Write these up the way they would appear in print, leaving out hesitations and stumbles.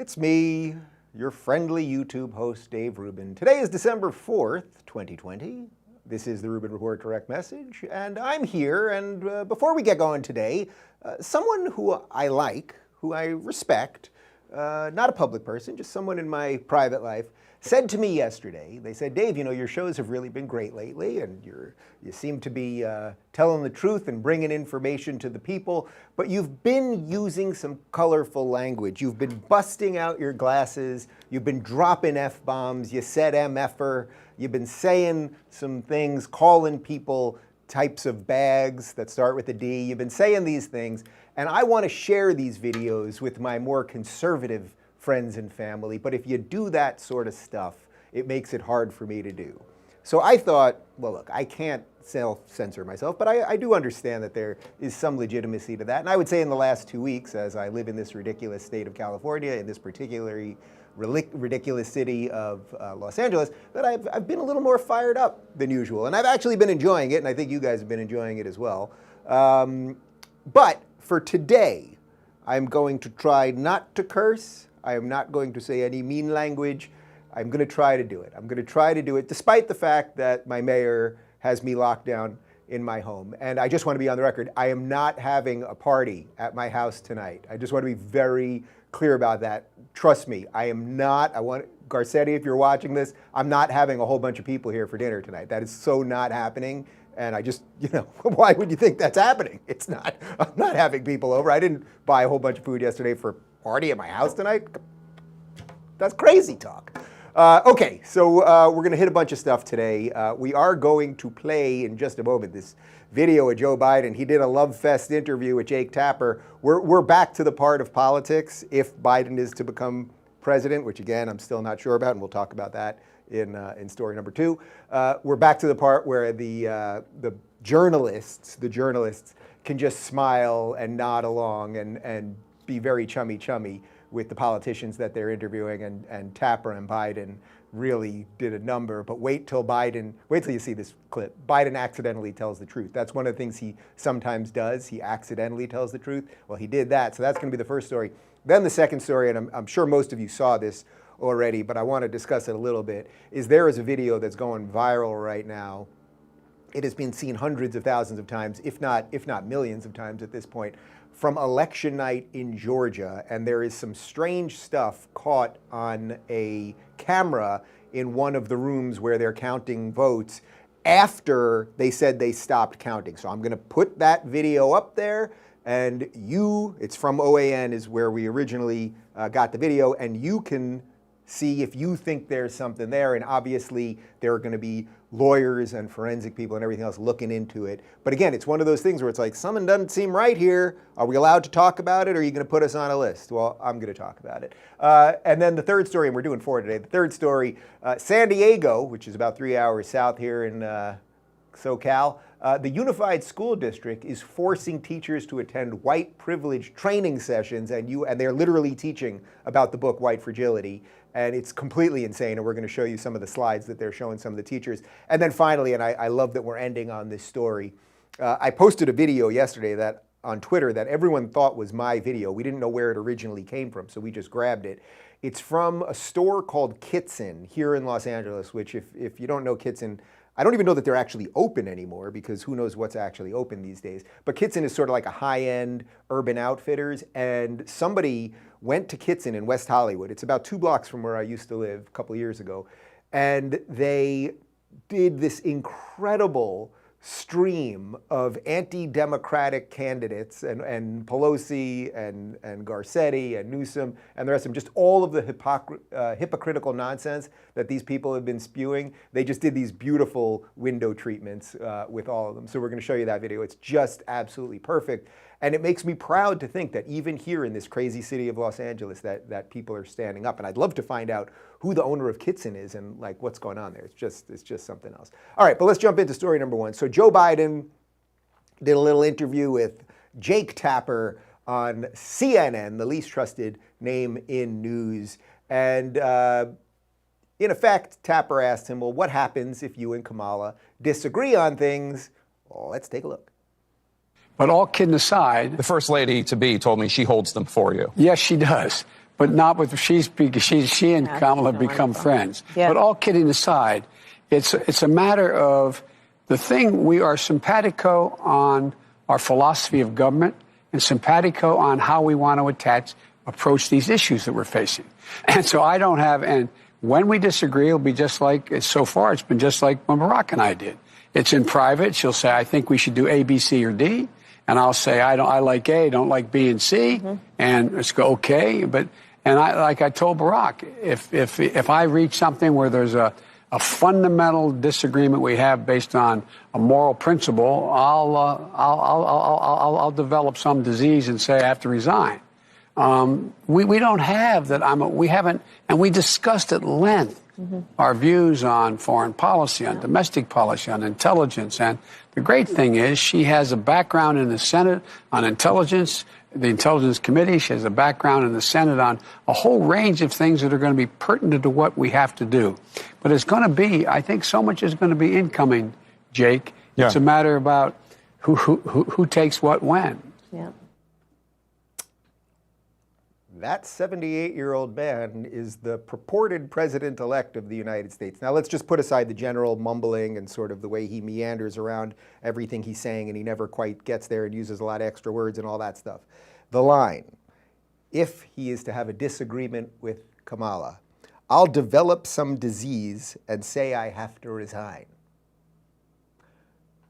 It's me, your friendly YouTube host, Dave Rubin. Today is December 4th, 2020. This is the Rubin Report Direct Message, and I'm here, and before we get going today, someone who I like, who I respect, not a public person, just someone in my private life, said to me yesterday, they said, Dave, you know, your shows have really been great lately, and you seem to be telling the truth and bringing information to the people, but you've been using some colorful language. You've been busting out your glasses, you've been dropping F-bombs, you said MFer, you've been saying some things, calling people types of bags that start with a D, you've been saying these things, and I want to share these videos with my more conservative friends and family, but if you do that sort of stuff, it makes it hard for me to do. So I thought, well, look, I can't self-censor myself, but I do understand that there is some legitimacy to that. And I would say in the last 2 weeks, as I live in this ridiculous state of California, in this particularly ridiculous city of Los Angeles, that I've been a little more fired up than usual. And I've actually been enjoying it, and I think you guys have been enjoying it as well. But for today, I'm going to try not to curse. I am not going to say any mean language. I'm going to try to do it. I'm going to try to do it despite the fact that my mayor has me locked down in my home. And I just want to be on the record, I am not having a party at my house tonight. I just want to be very clear about that. Trust me, I am not, Garcetti, if you're watching this, I'm not having a whole bunch of people here for dinner tonight. That is so not happening. And I just, you know, why would you think that's happening? It's not. I'm not having people over. I didn't buy a whole bunch of food yesterday for party at my house tonight? That's crazy talk. Okay, so we're going to hit a bunch of stuff today. We are going to play in just a moment this video of Joe Biden. He did a Love Fest interview with Jake Tapper. We're back to the part of politics if Biden is to become president, which again, I'm still not sure about, and we'll talk about that in story number 2. We're back to the part where the journalists can just smile and nod along and be very chummy with the politicians that they're interviewing, and Tapper and Biden really did a number. But wait till you see this clip. Biden accidentally tells the truth. That's one of the things he sometimes does. He accidentally tells the truth. Well, he did that, so that's going to be the first story. Then the second story, and I'm sure most of you saw this already, but I want to discuss it a little bit, is there is a video that's going viral right now. It has been seen hundreds of thousands of times, if not millions of times at this point, from election night in Georgia, and there is some strange stuff caught on a camera in one of the rooms where they're counting votes after they said they stopped counting. So I'm going to put that video up there, and it's from OAN is where we originally got the video, and you can see if you think there's something there, and obviously there are going to be lawyers and forensic people and everything else looking into it. But again, it's one of those things where it's like, something doesn't seem right here. Are we allowed to talk about it, or are you going to put us on a list? Well, I'm going to talk about it. And then the third story, and we're doing 4 today, the third story, San Diego, which is about 3 hours south here in SoCal, the Unified School District is forcing teachers to attend white privilege training sessions, and they're literally teaching about the book White Fragility. And it's completely insane, and we're going to show you some of the slides that they're showing some of the teachers. And then finally, and I love that we're ending on this story, I posted a video yesterday on Twitter that everyone thought was my video. We didn't know where it originally came from, so we just grabbed it. It's from a store called Kitson here in Los Angeles, which if you don't know Kitson, I don't even know that they're actually open anymore, because who knows what's actually open these days. But Kitson is sort of like a high-end Urban Outfitters, and somebody went to Kitson in West Hollywood. It's about 2 blocks from where I used to live a couple of years ago. And they did this incredible stream of anti-democratic candidates, and Pelosi and Garcetti and Newsom and the rest of them, just all of the hypocritical nonsense that these people have been spewing. They just did these beautiful window treatments with all of them. So we're going to show you that video. It's just absolutely perfect. And it makes me proud to think that even here in this crazy city of Los Angeles that people are standing up. And I'd love to find out who the owner of Kitson is and like what's going on there. It's just something else. All right, but let's jump into story number 1. So Joe Biden did a little interview with Jake Tapper on CNN, the least trusted name in news. And in effect, Tapper asked him, well, what happens if you and Kamala disagree on things? Well, let's take a look. But all kidding aside, the First Lady-to-be told me she holds them for you. Yes, she does. but not with she and Kamala become friends. Yeah. But all kidding aside, it's a matter of the thing. We are simpatico on our philosophy of government and simpatico on how we want to approach these issues that we're facing. And so I don't have, and when we disagree, it'll be just like, so far it's been just like when Barack and I did. It's in private. She'll say, I think we should do A, B, C, or D. And I'll say, I like A, don't like B and C. Mm-hmm. And it's go, okay. Like I told Barack, if I reach something where there's a fundamental disagreement we have based on a moral principle, I'll develop some disease and say I have to resign. We don't have that. We haven't, and we discussed at length our views on foreign policy, on domestic policy, on intelligence. And the great thing is she has a background in the Senate on intelligence, the Intelligence Committee. She has a background in the Senate on a whole range of things that are going to be pertinent to what we have to do. But it's going to be, I think so much is going to be incoming, Jake. Yeah. It's a matter about who takes what when. Yeah. That 78-year-old man is the purported president-elect of the United States. Now, let's just put aside the general mumbling and sort of the way he meanders around everything he's saying, and he never quite gets there and uses a lot of extra words and all that stuff. The line, if he is to have a disagreement with Kamala, I'll develop some disease and say I have to resign.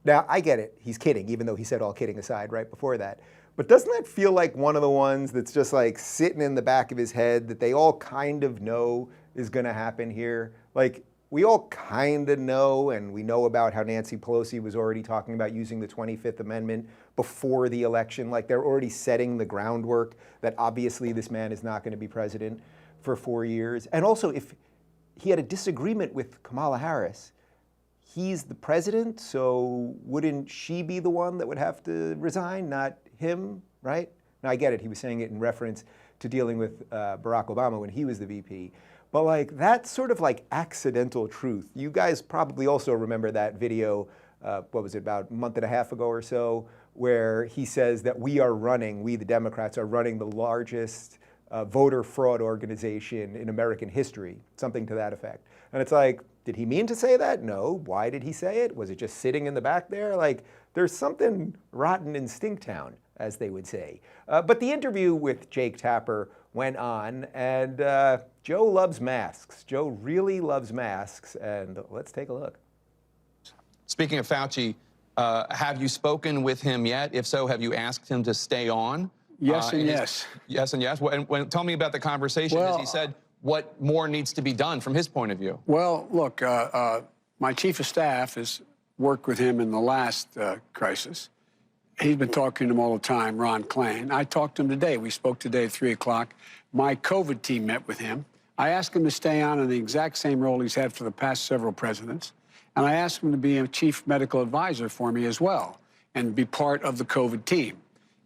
Now, I get it. He's kidding, even though he said all kidding aside right before that. But doesn't that feel like one of the ones that's just like sitting in the back of his head that they all kind of know is going to happen here? Like, we all kind of know, and we know about how Nancy Pelosi was already talking about using the 25th Amendment before the election. Like, they're already setting the groundwork that obviously this man is not going to be president for 4 years. And also, if he had a disagreement with Kamala Harris, he's the president, so wouldn't she be the one that would have to resign, not him, right? Now, I get it. He was saying it in reference to dealing with Barack Obama when he was the VP. But like, that's sort of like accidental truth. You guys probably also remember that video, what was it, about a month and a half ago or so, where he says that we the Democrats are running the largest voter fraud organization in American history, something to that effect. And it's like, did he mean to say that? No. Why did he say it? Was it just sitting in the back there? Like, there's something rotten in Stinktown, as they would say. But the interview with Jake Tapper went on, and Joe loves masks. Joe really loves masks, and let's take a look. Speaking of Fauci, have you spoken with him yet? If so, have you asked him to stay on? Yes and yes. Yes and yes. Tell me about the conversation. As he said, what more needs to be done from his point of view? Well, look, my chief of staff has worked with him in the last crisis. He's been talking to him all the time, Ron Klain. I talked to him today. We spoke today at 3 o'clock. My COVID team met with him. I asked him to stay on in the exact same role he's had for the past several presidents. And I asked him to be a chief medical advisor for me as well and be part of the COVID team.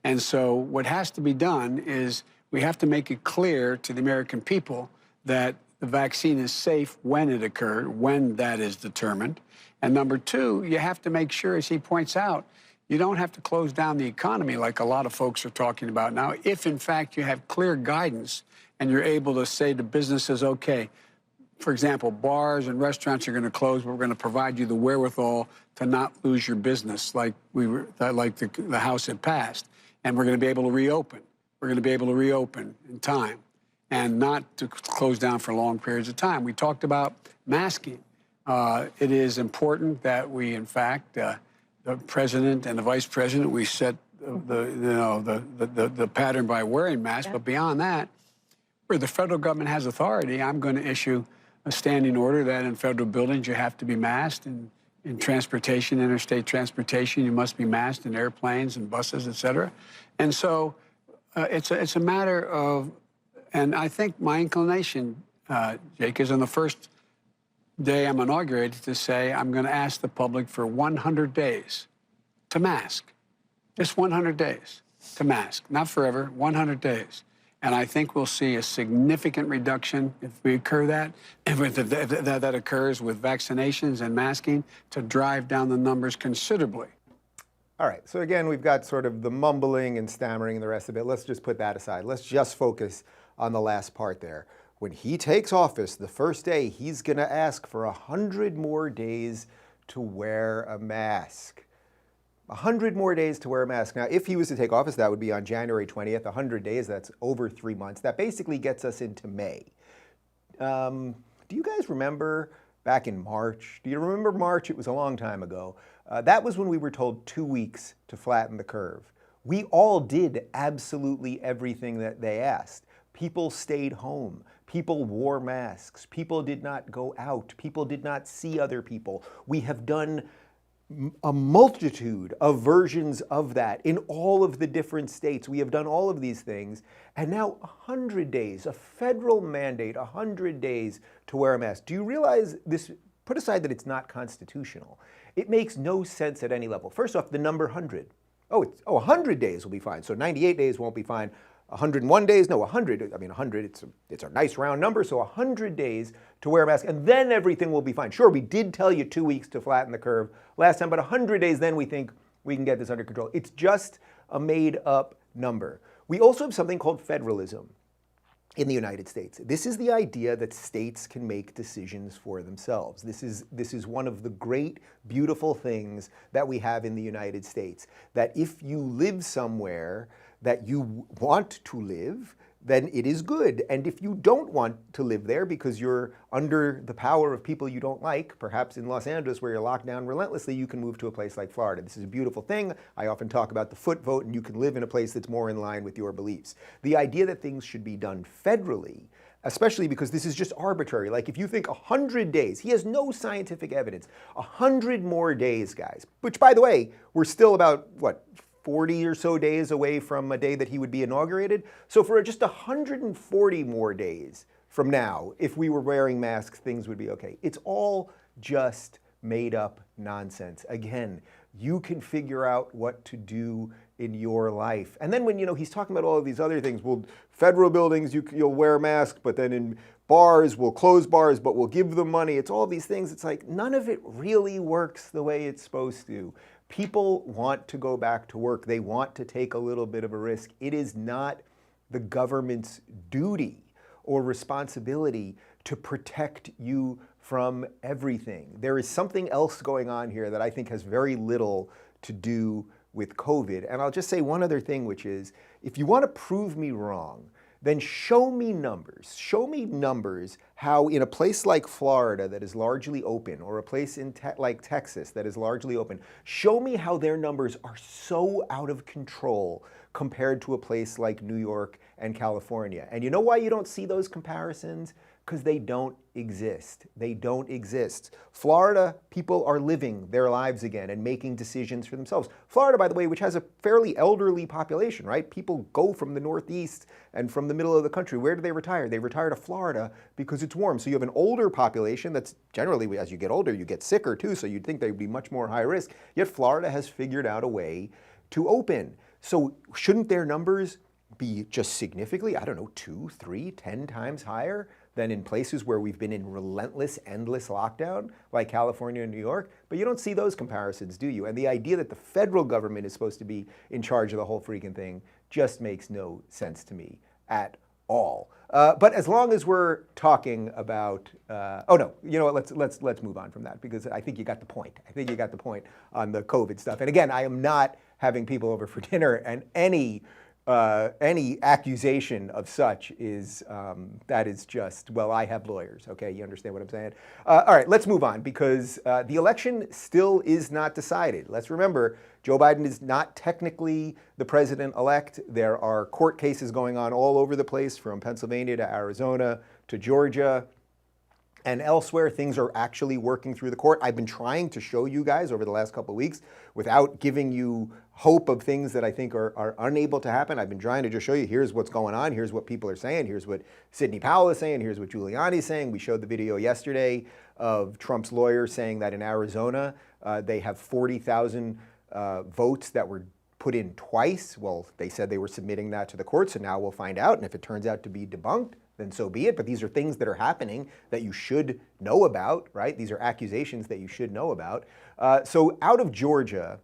And so what has to be done is we have to make it clear to the American people that the vaccine is safe when it occurred, when that is determined. And number two, you have to make sure, as he points out, you don't have to close down the economy like a lot of folks are talking about now. If, in fact, you have clear guidance and you're able to say to businesses, okay, for example, bars and restaurants are going to close, but we're going to provide you the wherewithal to not lose your business like the House had passed. And we're going to be able to reopen. We're going to be able to reopen in time and not to close down for long periods of time. We talked about masking. It is important that we, in fact, the president and the vice president, we set the pattern by wearing masks. Yeah. But beyond that, where the federal government has authority, I'm going to issue a standing order that in federal buildings you have to be masked, and in transportation, interstate transportation, you must be masked, in airplanes and buses, et cetera. And so it's a matter of, and I think my inclination, Jake, is on the first day I'm inaugurated to say I'm going to ask the public for 100 days to mask. Just 100 days to mask. Not forever, 100 days. And I think we'll see a significant reduction if we occur that, if that occurs with vaccinations and masking, to drive down the numbers considerably. All right, so again, we've got sort of the mumbling and stammering and the rest of it. Let's just put that aside. Let's just focus on the last part there. When he takes office, the first day, he's going to ask for 100 more days to wear a mask. 100 more days to wear a mask. Now, if he was to take office, that would be on January 20th. 100 days, that's over 3 months. That basically gets us into May. Do you guys remember back in March? Do you remember March? It was a long time ago. That was when we were told 2 weeks to flatten the curve. We all did absolutely everything that they asked. People stayed home. People wore masks. People did not go out. People did not see other people. We have done a multitude of versions of that in all of the different states. We have done all of these things. And now 100 days, a federal mandate, 100 days to wear a mask. Do you realize this? Put aside that it's not constitutional. It makes no sense at any level. First off, the number 100. 100 days will be fine. So 98 days won't be fine. 101 days, no, 100, I mean 100, it's a nice round number, so 100 days to wear a mask, and then everything will be fine. Sure, we did tell you 2 weeks to flatten the curve last time, but 100 days, then we think we can get this under control. It's just a made-up number. We also have something called federalism in the United States. This is the idea that states can make decisions for themselves. This is one of the great, beautiful things that we have in the United States, that if you live somewhere that you want to live, then it is good. And if you don't want to live there because you're under the power of people you don't like, perhaps in Los Angeles where you're locked down relentlessly, you can move to a place like Florida. This is a beautiful thing. I often talk about the foot vote, and you can live in a place that's more in line with your beliefs. The idea that things should be done federally, especially because this is just arbitrary. Like if you think 100 days, he has no scientific evidence, 100 more days, guys, which by the way, we're still about, what, 40 or so days away from a day that he would be inaugurated. So for just 140 more days from now, if we were wearing masks, things would be okay. It's all just made up nonsense. Again, you can figure out what to do in your life. And then when, he's talking about all of these other things, well, federal buildings, you'll wear a mask, but then in bars, we'll close bars, but we'll give them money. It's all these things. It's like none of it really works the way it's supposed to. People want to go back to work. They want to take a little bit of a risk. It is not the government's duty or responsibility to protect you from everything. There is something else going on here that I think has very little to do with COVID. And I'll just say one other thing, which is, if you want to prove me wrong, then show me numbers. Show me numbers how in a place like Florida that is largely open, or a place in like Texas that is largely open, show me how their numbers are so out of control compared to a place like New York and California. And you know why you don't see those comparisons? Because they don't exist. They don't exist. Florida, people are living their lives again and making decisions for themselves. Florida, by the way, which has a fairly elderly population, right? People go from the Northeast and from the middle of the country. Where do they retire? They retire to Florida because it's warm. So you have an older population that's generally, as you get older, you get sicker too, so you'd think they'd be much more high risk. Yet Florida has figured out a way to open. So shouldn't their numbers be just significantly, 2, 3, 10 times higher than in places where we've been in relentless, endless lockdown, like California and New York? But you don't see those comparisons, do you? And the idea that the federal government is supposed to be in charge of the whole freaking thing just makes no sense to me at all. But as long as we're talking about, let's move on from that, because I think you got the point. I think you got the point on the COVID stuff. And again, I am not having people over for dinner, and any accusation of such is, that is just, well, I have lawyers, okay? You understand what I'm saying? All right, let's move on, because the election still is not decided. Let's remember, Joe Biden is not technically the president-elect. There are court cases going on all over the place, from Pennsylvania to Arizona to Georgia and elsewhere. Things are actually working through the court. I've been trying to show you guys over the last couple of weeks, without giving you hope of things that I think are unable to happen. I've been trying to just show you, here's what's going on, here's what people are saying, here's what Sidney Powell is saying, here's what Giuliani is saying. We showed the video yesterday of Trump's lawyer saying that in Arizona, they have 40,000 votes that were put in twice. Well, they said they were submitting that to the court, so now we'll find out. And if it turns out to be debunked, then so be it. But these are things that are happening that you should know about, right? These are accusations that you should know about. So out of Georgia,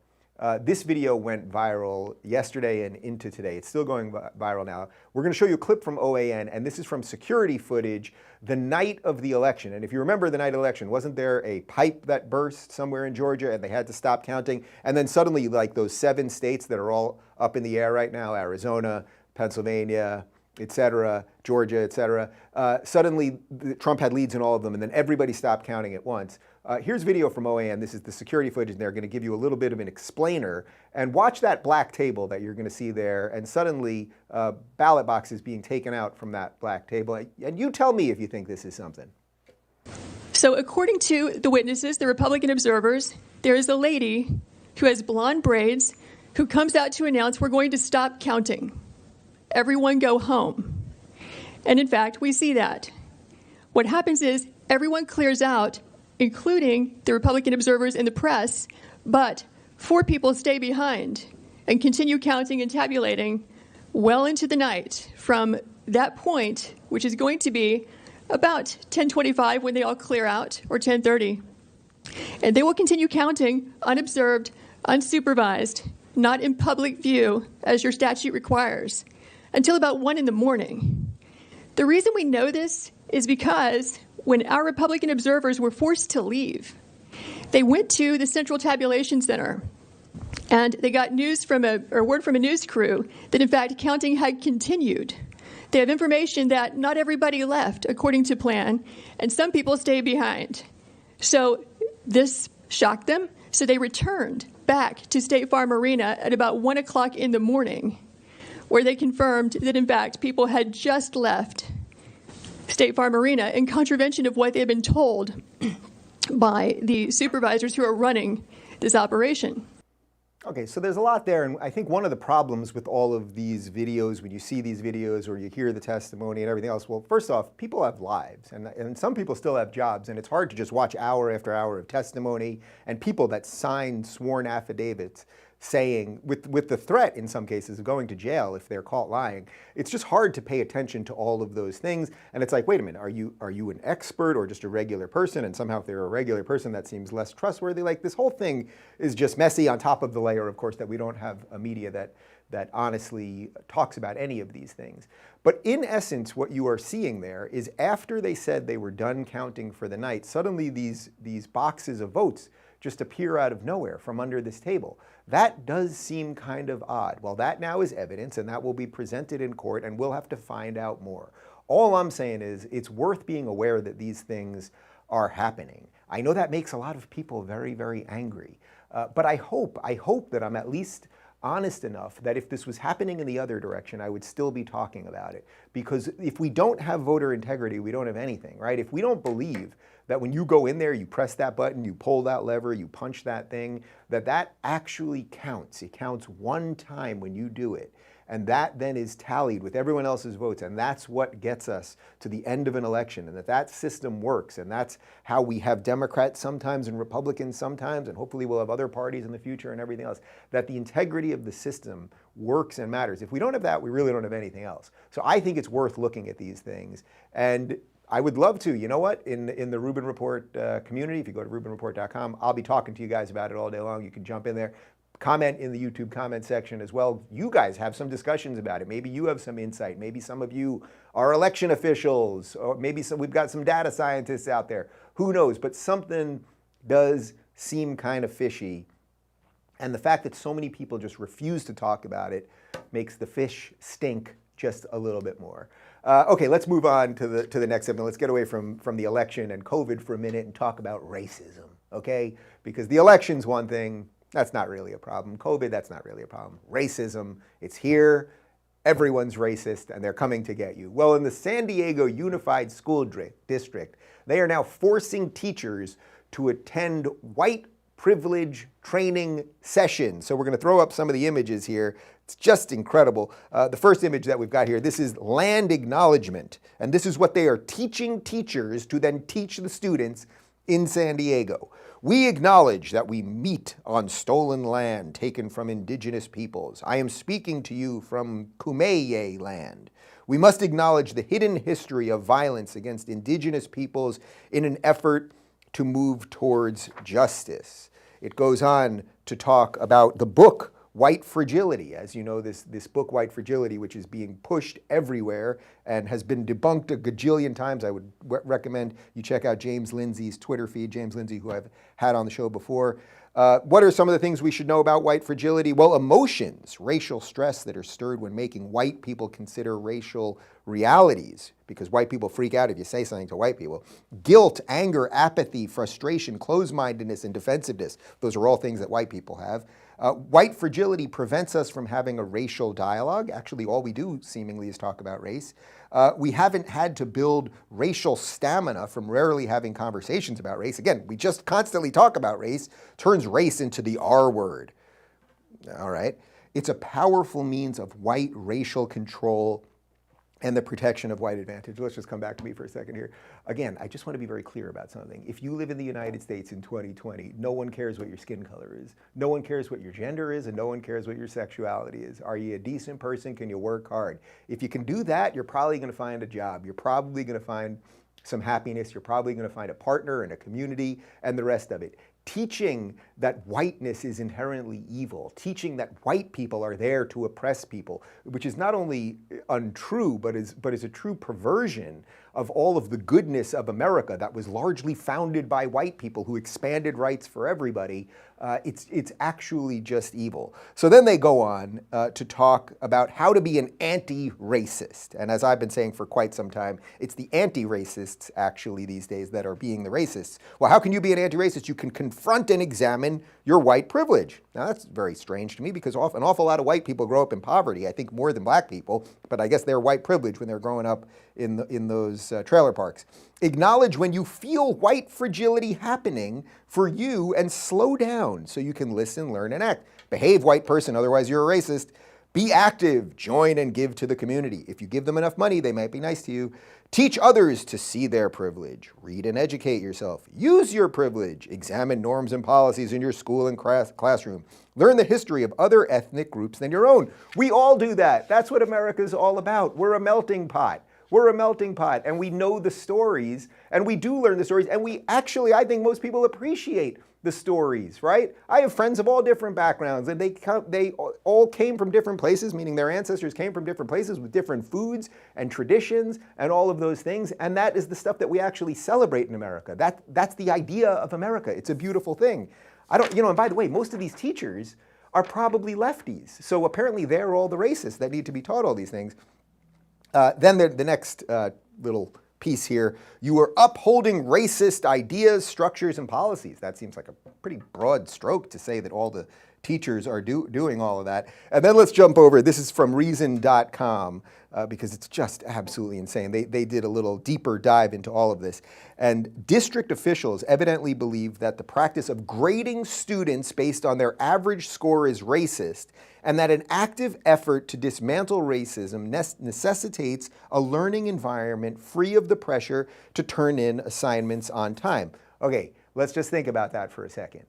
This video went viral yesterday and into today. It's still going viral now. We're going to show you a clip from OAN, and this is from security footage the night of the election. And if you remember the night of the election, wasn't there a pipe that burst somewhere in Georgia and they had to stop counting? And then suddenly, like those 7 states that are all up in the air right now, Arizona, Pennsylvania, et cetera, Georgia, et cetera, suddenly Trump had leads in all of them, and then everybody stopped counting at once. Here's video from OAN. This is the security footage, and they're going to give you a little bit of an explainer. And watch that black table that you're going to see there, and suddenly ballot boxes being taken out from that black table. And you tell me if you think this is something. So according to the witnesses, the Republican observers, there is a lady who has blonde braids who comes out to announce, we're going to stop counting. Everyone go home. And in fact, we see that. What happens is everyone clears out, including the Republican observers and the press, but 4 people stay behind and continue counting and tabulating well into the night from that point, which is going to be about 10:25 when they all clear out, or 10:30. And they will continue counting unobserved, unsupervised, not in public view, as your statute requires, until about 1 in the morning. The reason we know this is because when our Republican observers were forced to leave, they went to the Central Tabulation Center, and they got word from a news crew that, in fact, counting had continued. They have information that not everybody left according to plan, and some people stayed behind. So this shocked them, so they returned back to State Farm Arena at about 1 o'clock in the morning, where they confirmed that, in fact, people had just left State Farm Arena in contravention of what they had been told by the supervisors who are running this operation. Okay, so there's a lot there, and I think one of the problems with all of these videos, when you see these videos or you hear the testimony and everything else, well, first off, people have lives, and some people still have jobs, and it's hard to just watch hour after hour of testimony and people that sign sworn affidavits saying, with the threat in some cases of going to jail if they're caught lying. It's just hard to pay attention to all of those things, and it's like, wait a minute, are you an expert or just a regular person? And somehow if they're a regular person, that seems less trustworthy. Like, this whole thing is just messy, on top of the layer, of course, that we don't have a media that honestly talks about any of these things. But in essence, what you are seeing there is, after they said they were done counting for the night, suddenly these boxes of votes just appear out of nowhere from under this table. That does seem kind of odd. Well, that now is evidence, and that will be presented in court, and we'll have to find out more. All I'm saying is it's worth being aware that these things are happening. I know that makes a lot of people very, very angry, but I hope that I'm at least honest enough that if this was happening in the other direction, I would still be talking about it. Because if we don't have voter integrity, we don't have anything, right? If we don't believe that when you go in there, you press that button, you pull that lever, you punch that thing, that actually counts. It counts one time when you do it. And that then is tallied with everyone else's votes. And that's what gets us to the end of an election. And that system works. And that's how we have Democrats sometimes and Republicans sometimes. And hopefully we'll have other parties in the future and everything else. That the integrity of the system works and matters. If we don't have that, we really don't have anything else. So I think it's worth looking at these things. And I would love to, you know what, in the Rubin Report community, if you go to rubinreport.com, I'll be talking to you guys about it all day long. You can jump in there, comment in the YouTube comment section as well. You guys have some discussions about it. Maybe you have some insight. Maybe some of you are election officials, or maybe we've got some data scientists out there. Who knows? But something does seem kind of fishy. And the fact that so many people just refuse to talk about it makes the fish stink just a little bit more. Okay, let's move on to the next segment. Let's get away from the election and COVID for a minute and talk about racism, okay? Because the election's one thing, that's not really a problem. COVID, that's not really a problem. Racism, it's here, everyone's racist, and they're coming to get you. Well, in the San Diego Unified School District, they are now forcing teachers to attend white privilege training sessions. So we're going to throw up some of the images here. It's just incredible. The first image that we've got here, this is land acknowledgement. And this is what they are teaching teachers to then teach the students in San Diego. We acknowledge that we meet on stolen land taken from indigenous peoples. I am speaking to you from Kumeyaay land. We must acknowledge the hidden history of violence against indigenous peoples in an effort to move towards justice. It goes on to talk about the book White Fragility. As you know, this book White Fragility, which is being pushed everywhere and has been debunked a gajillion times. I would recommend you check out James Lindsay's Twitter feed, James Lindsay, who I've had on the show before. What are some of the things we should know about white fragility? Well, emotions, racial stress that are stirred when making white people consider racial realities, because white people freak out if you say something to white people. Guilt, anger, apathy, frustration, closed-mindedness, and defensiveness. Those are all things that white people have. White fragility prevents us from having a racial dialogue. Actually, all we do seemingly is talk about race. We haven't had to build racial stamina from rarely having conversations about race. Again, we just constantly talk about race, turns race into the R word. All right. It's a powerful means of white racial control and the protection of white advantage. Let's just come back to me for a second here. Again, I just want to be very clear about something. If you live in the United States in 2020, no one cares what your skin color is. No one cares what your gender is, and no one cares what your sexuality is. Are you a decent person? Can you work hard? If you can do that, you're probably going to find a job. You're probably going to find some happiness. You're probably going to find a partner and a community and the rest of it. Teaching that whiteness is inherently evil, teaching that white people are there to oppress people, which is not only untrue, but is a true perversion of all of the goodness of America that was largely founded by white people who expanded rights for everybody. It's actually just evil. So then they go on to talk about how to be an anti-racist. And as I've been saying for quite some time, it's the anti-racists actually these days that are being the racists. Well, how can you be an anti-racist? You can confront and examine your white privilege. Now that's very strange to me because an awful lot of white people grow up in poverty, I think more than black people, but I guess they're white privilege when they're growing up in those trailer parks. Acknowledge when you feel white fragility happening for you and slow down so you can listen, learn, and act. Behave, white person, otherwise you're a racist. Be active, join and give to the community. If you give them enough money, they might be nice to you. Teach others to see their privilege. Read and educate yourself. Use your privilege. Examine norms and policies in your school and classroom. Learn the history of other ethnic groups than your own. We all do that. That's what America's all about. We're a melting pot. We're a melting pot, and we know the stories, and we do learn the stories, and we actually, I think most people appreciate the stories, right? I have friends of all different backgrounds, and they all came from different places, meaning their ancestors came from different places with different foods and traditions and all of those things, and that is the stuff that we actually celebrate in America. That's the idea of America. It's a beautiful thing. And by the way, most of these teachers are probably lefties, so apparently they're all the racists that need to be taught all these things. Then the next little piece here, you are upholding racist ideas, structures, and policies. That seems like a pretty broad stroke to say that all the teachers are doing all of that. And then let's jump over, this is from reason.com, because it's just absolutely insane. They did a little deeper dive into all of this. And district officials evidently believe that the practice of grading students based on their average score is racist, and that an active effort to dismantle racism necessitates a learning environment free of the pressure to turn in assignments on time. Okay, let's just think about that for a second.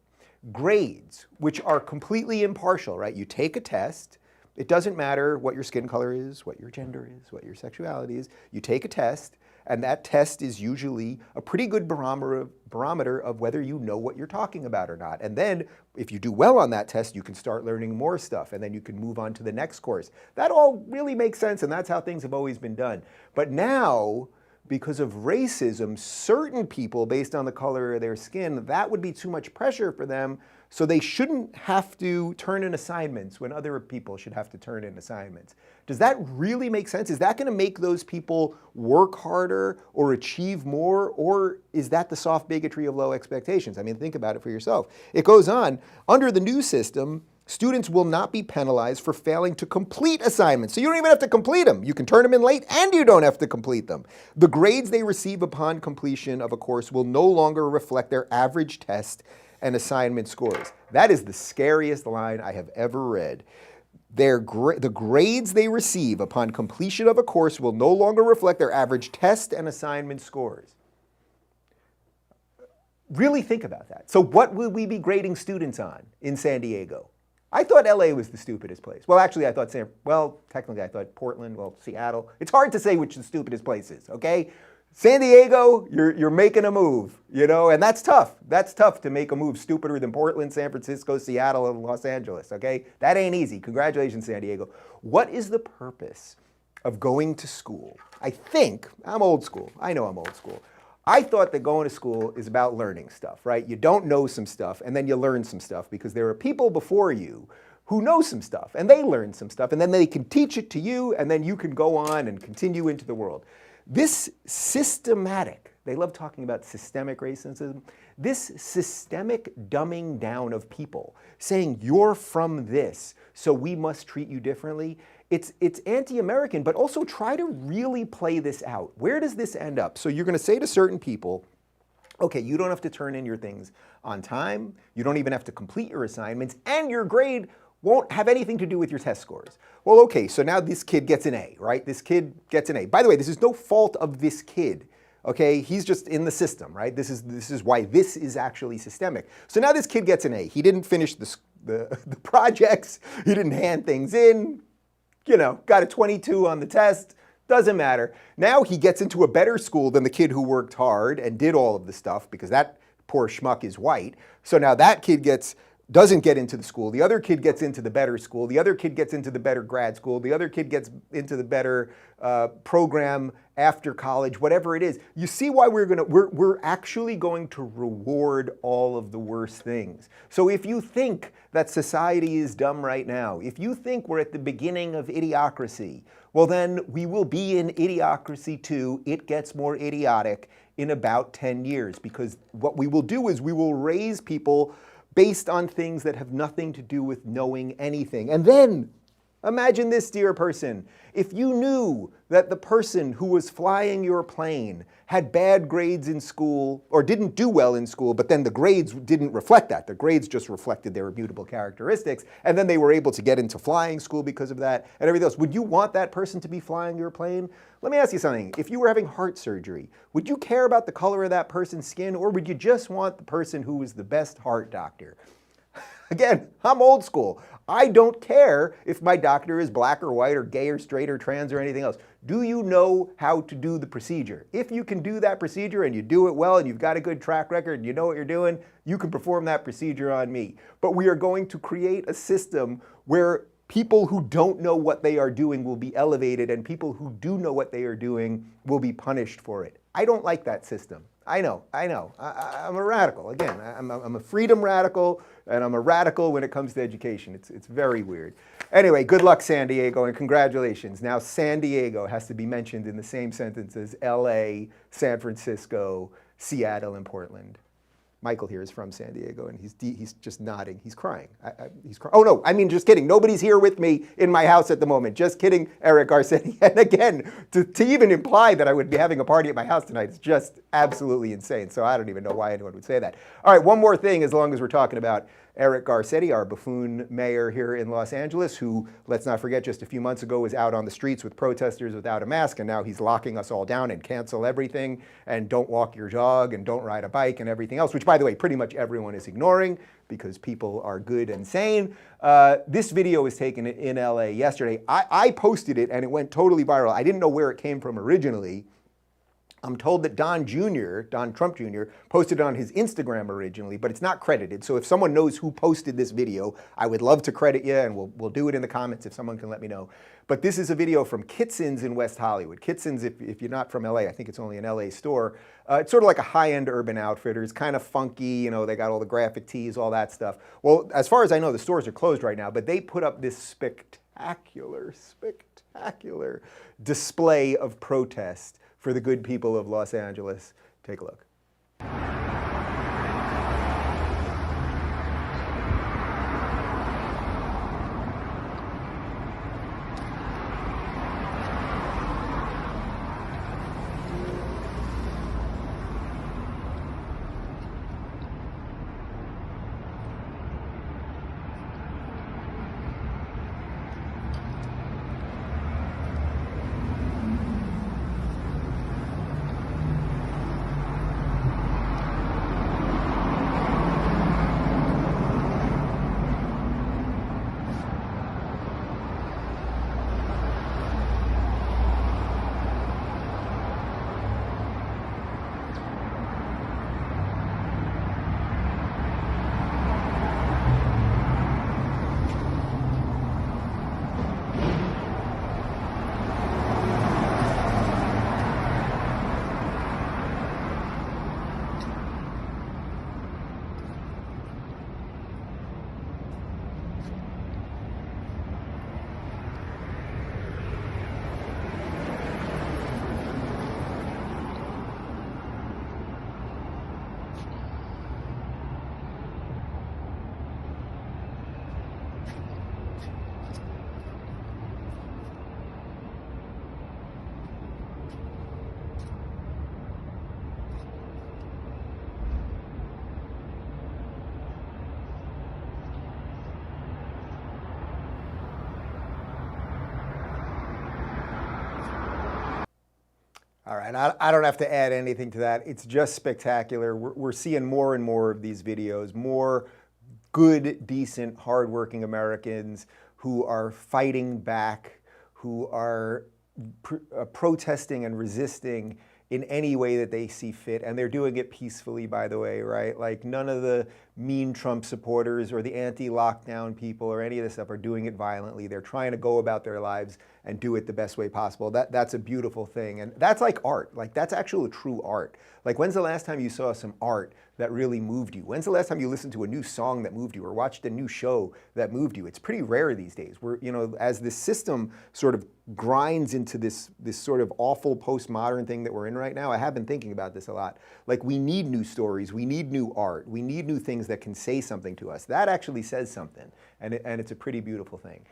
Grades, which are completely impartial, right? You take a test. It doesn't matter what your skin color is, what your gender is, what your sexuality is. You take a test, and that test is usually a pretty good barometer of whether you know what you're talking about or not. And then if you do well on that test, you can start learning more stuff, and then you can move on to the next course. That all really makes sense, and that's how things have always been done. But now, because of racism, certain people, based on the color of their skin, that would be too much pressure for them, so they shouldn't have to turn in assignments when other people should have to turn in assignments. Does that really make sense? Is that going to make those people work harder or achieve more, or is that the soft bigotry of low expectations? I mean, think about it for yourself. It goes on, under the new system, students will not be penalized for failing to complete assignments. So you don't even have to complete them. You can turn them in late and you don't have to complete them. The grades they receive upon completion of a course will no longer reflect their average test and assignment scores. That is the scariest line I have ever read. The grades they receive upon completion of a course will no longer reflect their average test and assignment scores. Really think about that. So what will we be grading students on in San Diego? I thought LA was the stupidest place. Well, actually, I thought technically I thought Portland, Seattle. It's hard to say which the stupidest place is, okay? San Diego, you're making a move, you know, and that's tough. That's tough to make a move stupider than Portland, San Francisco, Seattle, and Los Angeles, okay? That ain't easy. Congratulations, San Diego. What is the purpose of going to school? I think, I'm old school. I know I'm old school. I thought that going to school is about learning stuff, right? You don't know some stuff, and then you learn some stuff because there are people before you who know some stuff, and they learn some stuff, and then they can teach it to you, and then you can go on and continue into the world. This systematic, they love talking about systemic racism, this systemic dumbing down of people, saying you're from this, so we must treat you differently, it's anti-American, but also try to really play this out. Where does this end up? So you're going to say to certain people, okay, you don't have to turn in your things on time, you don't even have to complete your assignments, and your grade won't have anything to do with your test scores. Well, okay, so now this kid gets an A, right? This kid gets an A. By the way, this is no fault of this kid, okay? He's just in the system, right? This is why this is actually systemic. So now this kid gets an A. He didn't finish the projects. He didn't hand things in, you know, got a 22 on the test. Doesn't matter. Now he gets into a better school than the kid who worked hard and did all of the stuff because that poor schmuck is white. So now that kid doesn't get into the school. The other kid gets into the better school. The other kid gets into the better grad school. The other kid gets into the better program after college, whatever it is. You see why we're actually going to reward all of the worst things. So if you think that society is dumb right now, if you think we're at the beginning of idiocracy, well then we will be in idiocracy too. It gets more idiotic in about 10 years because what we will do is we will raise people based on things that have nothing to do with knowing anything. And then, imagine this, dear person. If you knew that the person who was flying your plane had bad grades in school, or didn't do well in school, but then the grades didn't reflect that. The grades just reflected their immutable characteristics, and then they were able to get into flying school because of that, and everything else. Would you want that person to be flying your plane? Let me ask you something. If you were having heart surgery, would you care about the color of that person's skin, or would you just want the person who was the best heart doctor? Again, I'm old school. I don't care if my doctor is black or white or gay or straight or trans or anything else. Do you know how to do the procedure? If you can do that procedure and you do it well and you've got a good track record and you know what you're doing, you can perform that procedure on me. But we are going to create a system where people who don't know what they are doing will be elevated and people who do know what they are doing will be punished for it. I don't like that system. I know. I'm a radical. Again, I'm a freedom radical, and I'm a radical when it comes to education. It's very weird. Anyway, good luck, San Diego, and congratulations. Now, San Diego has to be mentioned in the same sentence as LA, San Francisco, Seattle, and Portland. Michael here is from San Diego, and he's just nodding. He's crying. He's crying. Oh, no, I mean, just kidding. Nobody's here with me in my house at the moment. Just kidding, Eric Garcetti. And again, to even imply that I would be having a party at my house tonight is just absolutely insane. So I don't even know why anyone would say that. All right, one more thing, as long as we're talking about Eric Garcetti, our buffoon mayor here in Los Angeles, who, let's not forget, just a few months ago was out on the streets with protesters without a mask, and now he's locking us all down and cancel everything, and don't walk your dog, and don't ride a bike, and everything else, which, by the way, pretty much everyone is ignoring because people are good and sane. This video was taken in LA yesterday. I posted it, and it went totally viral. I didn't know where it came from originally. I'm told that Don Trump Jr., posted it on his Instagram originally, but it's not credited. So if someone knows who posted this video, I would love to credit you, and we'll do it in the comments if someone can let me know. But this is a video from Kitson's in West Hollywood. Kitson's, if you're not from LA, I think it's only an LA store. It's sort of like a high-end Urban Outfitters, kind of funky, you know, they got all the graphic tees, all that stuff. Well, as far as I know, the stores are closed right now, but they put up this spectacular display of protest for the good people of Los Angeles. Take a look. All right, I don't have to add anything to that. It's just spectacular. We're seeing more and more of these videos, more good, decent, hardworking Americans who are fighting back, who are protesting and resisting in any way that they see fit. And they're doing it peacefully, by the way, right? Like none of the mean Trump supporters or the anti-lockdown people or any of this stuff are doing it violently. They're trying to go about their lives and do it the best way possible. That's a beautiful thing. And that's like art. Like that's actual true art. Like when's the last time you saw some art that really moved you? When's the last time you listened to a new song that moved you or watched a new show that moved you? It's pretty rare these days. We're, you know, as this system sort of grinds into this sort of awful postmodern thing that we're in right now, I have been thinking about this a lot. Like we need new stories, we need new art, we need new things that can say something to us. That actually says something, and it's a pretty beautiful thing.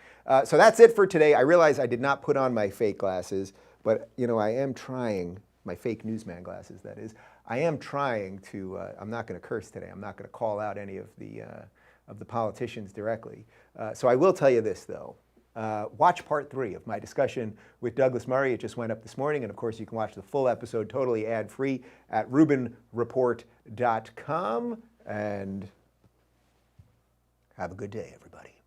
So that's it for today. I realize I did not put on my fake glasses, but you know, I am trying, my fake newsman glasses that is, I am trying to, I'm not going to curse today, I'm not going to call out any of the politicians directly. So I will tell you this though. Watch part 3 of my discussion with Douglas Murray. It just went up this morning, and of course you can watch the full episode totally ad-free at rubinreport.com. And have a good day, everybody.